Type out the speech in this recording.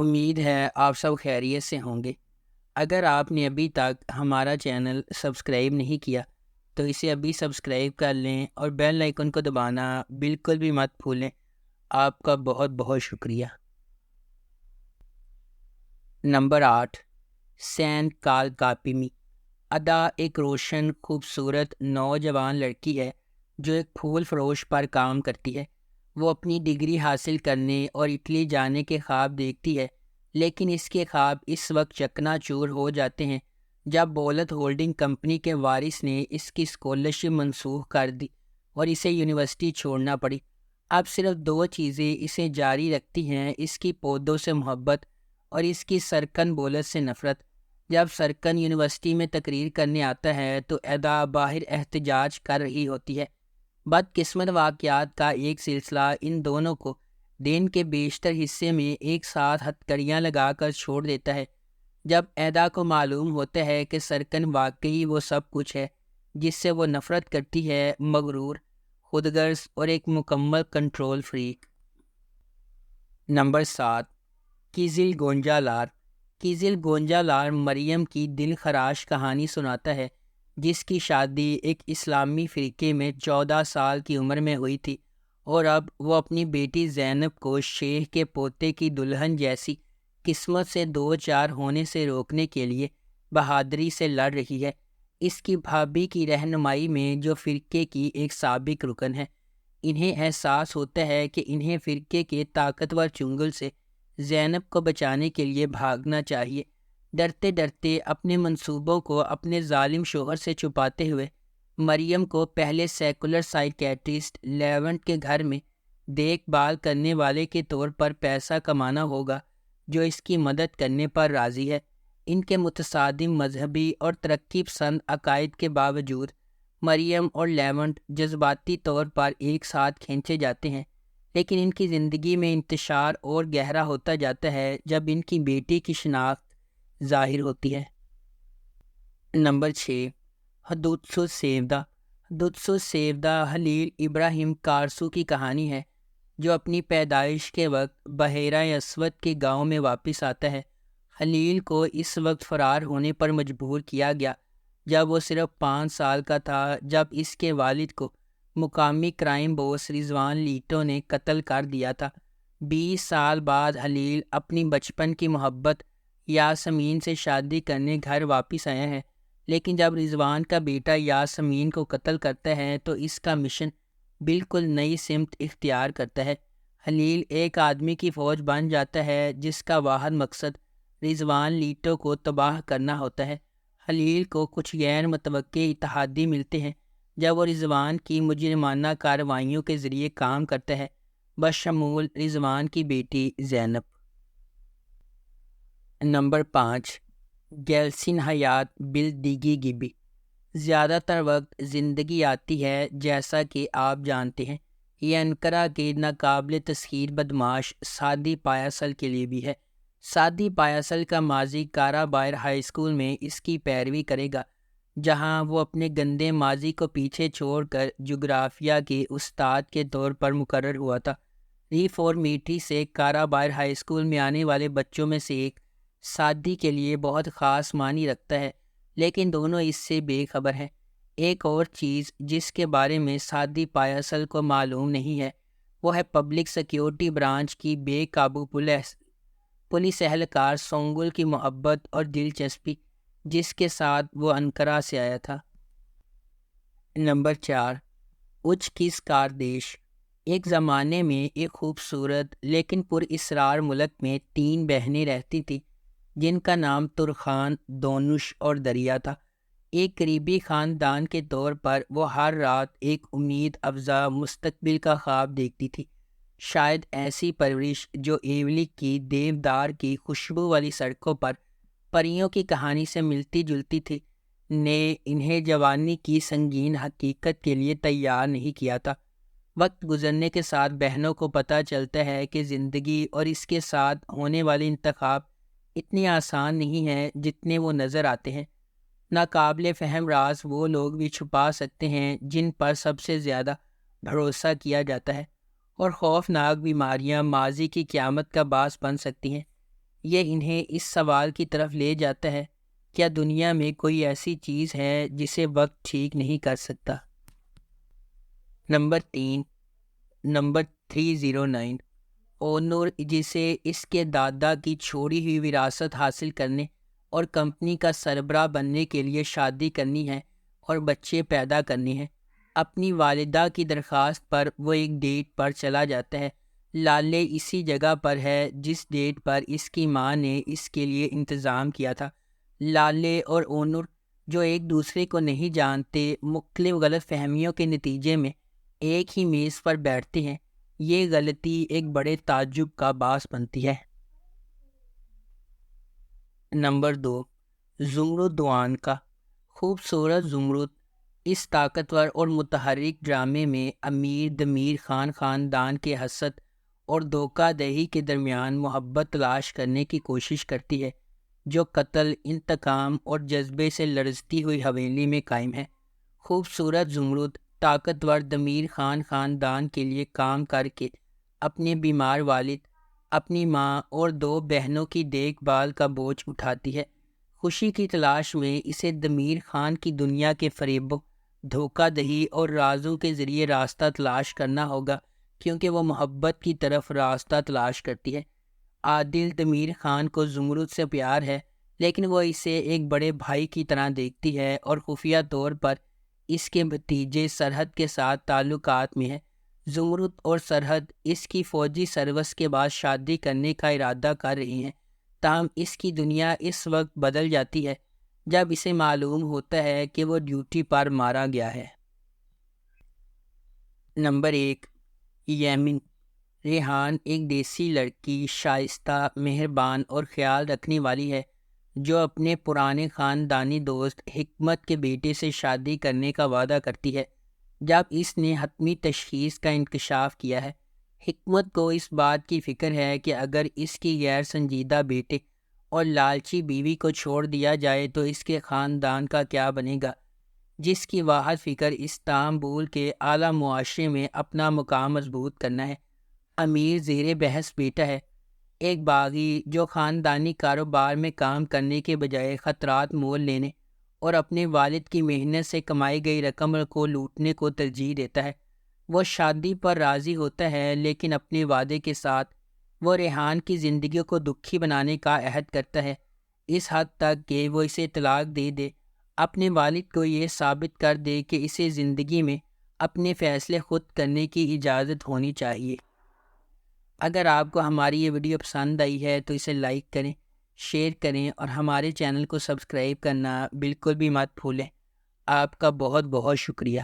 امید ہے آپ سب خیریت سے ہوں گے۔ اگر آپ نے ابھی تک ہمارا چینل سبسکرائب نہیں کیا تو اسے ابھی سبسکرائب کر لیں اور بیل آئیکن کو دبانا بالکل بھی مت بھولیں۔ آپ کا بہت بہت شکریہ۔ نمبر 8، سین کال کاپیمی۔ ادا ایک روشن خوبصورت نوجوان لڑکی ہے جو ایک پھول فروش پر کام کرتی ہے۔ وہ اپنی ڈگری حاصل کرنے اور اٹلی جانے کے خواب دیکھتی ہے، لیکن اس کے خواب اس وقت چکنا چور ہو جاتے ہیں جب بولت ہولڈنگ کمپنی کے وارث نے اس کی اسکالرشپ منسوخ کر دی اور اسے یونیورسٹی چھوڑنا پڑی۔ اب صرف دو چیزیں اسے جاری رکھتی ہیں، اس کی پودوں سے محبت اور اس کی سرکن بولت سے نفرت۔ جب سرکن یونیورسٹی میں تقریر کرنے آتا ہے تو ادا باہر احتجاج کر رہی ہوتی ہے۔ بدقسمت واقعات کا ایک سلسلہ ان دونوں کو دن کے بیشتر حصے میں ایک ساتھ ہتھکڑیاں لگا کر چھوڑ دیتا ہے۔ جب ایدا کو معلوم ہوتا ہے کہ سرکن واقعی وہ سب کچھ ہے جس سے وہ نفرت کرتی ہے، مغرور، خودغرض اور ایک مکمل کنٹرول فریک۔ نمبر 7، کیزل گونجالار۔ کیزل گونجالار مریم کی دل خراش کہانی سناتا ہے، جس کی شادی ایک اسلامی فرقے میں 14 سال کی عمر میں ہوئی تھی، اور اب وہ اپنی بیٹی زینب کو شیخ کے پوتے کی دلہن جیسی قسمت سے دو چار ہونے سے روکنے کے لیے بہادری سے لڑ رہی ہے۔ اس کی بھابھی کی رہنمائی میں، جو فرقے کی ایک سابق رکن ہے، انہیں احساس ہوتا ہے کہ انہیں فرقے کے طاقتور چنگل سے زینب کو بچانے کے لیے بھاگنا چاہیے۔ ڈرتے ڈرتے اپنے منصوبوں کو اپنے ظالم شوہر سے چھپاتے ہوئے مریم کو پہلے سیکولر سائیکیٹرسٹ لیونٹ کے گھر میں دیکھ بھال کرنے والے کے طور پر پیسہ کمانا ہوگا، جو اس کی مدد کرنے پر راضی ہے۔ ان کے متصادم مذہبی اور ترقی پسند عقائد کے باوجود مریم اور لیونٹ جذباتی طور پر ایک ساتھ کھینچے جاتے ہیں، لیکن ان کی زندگی میں انتشار اور گہرا ہوتا جاتا ہے جب ان کی بیٹی کی شناخت ظاہر ہوتی ہے۔ نمبر 6، حدوثو سیودہ۔ حدوثو سیودہ خلیل ابراہیم کارسو کی کہانی ہے، جو اپنی پیدائش کے وقت بحیرہ اسود کے گاؤں میں واپس آتا ہے۔ خلیل کو اس وقت فرار ہونے پر مجبور کیا گیا جب وہ صرف 5 سال کا تھا، جب اس کے والد کو مقامی کرائم باس رضوان لیٹو نے قتل کر دیا تھا۔ 20 سال بعد خلیل اپنی بچپن کی محبت یاسمین سے شادی کرنے گھر واپس آیا ہے، لیکن جب رضوان کا بیٹا یاسمین کو قتل کرتا ہے تو اس کا مشن بالکل نئی سمت اختیار کرتا ہے۔ خلیل ایک آدمی کی فوج بن جاتا ہے جس کا واحد مقصد رضوان لیٹو کو تباہ کرنا ہوتا ہے۔ خلیل کو کچھ غیر متوقع اتحادی ملتے ہیں جب وہ رضوان کی مجرمانہ کارروائیوں کے ذریعے کام کرتا ہے، بشمول رضوان کی بیٹی زینب۔ نمبر 5، گیلسن حیات بلدیگی گبی۔ زیادہ تر وقت زندگی آتی ہے، جیسا کہ آپ جانتے ہیں، یہ انقرہ کے ناقابل تسخیر بدماش سادی پایاسل کے لیے بھی ہے۔ سادی پایاسل کا ماضی کارا بایر ہائی اسکول میں اس کی پیروی کرے گا، جہاں وہ اپنے گندے ماضی کو پیچھے چھوڑ کر جغرافیہ کے استاد کے طور پر مقرر ہوا تھا۔ ریفارمیٹری سے کارا بایر ہائی اسکول میں آنے والے بچوں میں سے ایک سادی کے لیے بہت خاص معنی رکھتا ہے، لیکن دونوں اس سے بے خبر ہیں۔ ایک اور چیز جس کے بارے میں سادی پایاسل کو معلوم نہیں ہے، وہ ہے پبلک سیکیورٹی برانچ کی بے قابو پولیس اہلکار سونگل کی محبت اور دلچسپی، جس کے ساتھ وہ انقرہ سے آیا تھا۔ نمبر 4، اچکیزکاردیش۔ ایک زمانے میں ایک خوبصورت لیکن پر اسرار ملک میں 3 بہنیں رہتی تھیں، جن کا نام ترخان، دونش اور دریا تھا۔ ایک قریبی خاندان کے طور پر وہ ہر رات ایک امید افزا مستقبل کا خواب دیکھتی تھی، شاید ایسی پرورش جو ایولی کی دیودار کی خوشبو والی سڑکوں پر پریوں کی کہانی سے ملتی جلتی تھی، نے انہیں جوانی کی سنگین حقیقت کے لیے تیار نہیں کیا تھا۔ وقت گزرنے کے ساتھ بہنوں کو پتہ چلتا ہے کہ زندگی اور اس کے ساتھ ہونے والے انتخاب اتنے آسان نہیں ہیں جتنے وہ نظر آتے ہیں۔ ناقابل فہم راز وہ لوگ بھی چھپا سکتے ہیں جن پر سب سے زیادہ بھروسہ کیا جاتا ہے، اور خوفناک بیماریاں ماضی کی قیامت کا باعث بن سکتی ہیں۔ یہ انہیں اس سوال کی طرف لے جاتا ہے، کیا دنیا میں کوئی ایسی چیز ہے جسے وقت ٹھیک نہیں کر سکتا؟ نمبر 3، نمبر 309، اونور جسے اس کے دادا کی چھوڑی ہوئی وراثت حاصل کرنے اور کمپنی کا سربراہ بننے کے لیے شادی کرنی ہے اور بچے پیدا کرنے ہیں۔ اپنی والدہ کی درخواست پر وہ ایک ڈیٹ پر چلا جاتا ہے۔ لالے اسی جگہ پر ہے جس ڈیٹ پر اس کی ماں نے اس کے لیے انتظام کیا تھا۔ لالے اور اونور جو ایک دوسرے کو نہیں جانتے، مختلف غلط فہمیوں کے نتیجے میں ایک ہی میز پر بیٹھتے ہیں۔ یہ غلطی ایک بڑے تعجب کا باعث بنتی ہے۔ نمبر 2، زمرد دوان کا خوبصورت زمرد اس طاقتور اور متحرک ڈرامے میں امیر دمیر خان خاندان کے حسد اور دھوکہ دہی کے درمیان محبت تلاش کرنے کی کوشش کرتی ہے، جو قتل، انتقام اور جذبے سے لرزتی ہوئی حویلی میں قائم ہے۔ خوبصورت زمرد طاقتور دمیر خان خاندان کے لیے کام کر کے اپنے بیمار والد، اپنی ماں اور 2 بہنوں کی دیکھ بھال کا بوجھ اٹھاتی ہے۔ خوشی کی تلاش میں اسے دمیر خان کی دنیا کے فریبوں، دھوکہ دہی اور رازوں کے ذریعے راستہ تلاش کرنا ہوگا، کیونکہ وہ محبت کی طرف راستہ تلاش کرتی ہے۔ عادل دمیر خان کو زمرد سے پیار ہے، لیکن وہ اسے ایک بڑے بھائی کی طرح دیکھتی ہے اور خفیہ طور پر اس کے بھتیجے سرحد کے ساتھ تعلقات میں ہے۔ زمرد اور سرحد اس کی فوجی سروس کے بعد شادی کرنے کا ارادہ کر رہی ہیں، تاہم اس کی دنیا اس وقت بدل جاتی ہے جب اسے معلوم ہوتا ہے کہ وہ ڈیوٹی پر مارا گیا ہے۔ نمبر 1، یمن۔ ریحان ایک دیسی لڑکی، شائستہ، مہربان اور خیال رکھنے والی ہے، جو اپنے پرانے خاندانی دوست حکمت کے بیٹے سے شادی کرنے کا وعدہ کرتی ہے جب اس نے حتمی تشخیص کا انکشاف کیا ہے۔ حکمت کو اس بات کی فکر ہے کہ اگر اس کی غیر سنجیدہ بیٹے اور لالچی بیوی کو چھوڑ دیا جائے تو اس کے خاندان کا کیا بنے گا، جس کی واحد فکر استنبول کے اعلیٰ معاشرے میں اپنا مقام مضبوط کرنا ہے۔ امیر زیر بحث بیٹا ہے، ایک باغی جو خاندانی کاروبار میں کام کرنے کے بجائے خطرات مول لینے اور اپنے والد کی محنت سے کمائی گئی رقم کو لوٹنے کو ترجیح دیتا ہے۔ وہ شادی پر راضی ہوتا ہے، لیکن اپنے وعدے کے ساتھ وہ ریحان کی زندگی کو دکھی بنانے کا عہد کرتا ہے، اس حد تک کہ وہ اسے طلاق دے دے، اپنے والد کو یہ ثابت کر دے کہ اسے زندگی میں اپنے فیصلے خود کرنے کی اجازت ہونی چاہیے۔ اگر آپ کو ہماری یہ ویڈیو پسند آئی ہے تو اسے لائک کریں، شیئر کریں اور ہمارے چینل کو سبسکرائب کرنا بالکل بھی مت بھولیں۔ آپ کا بہت بہت شکریہ۔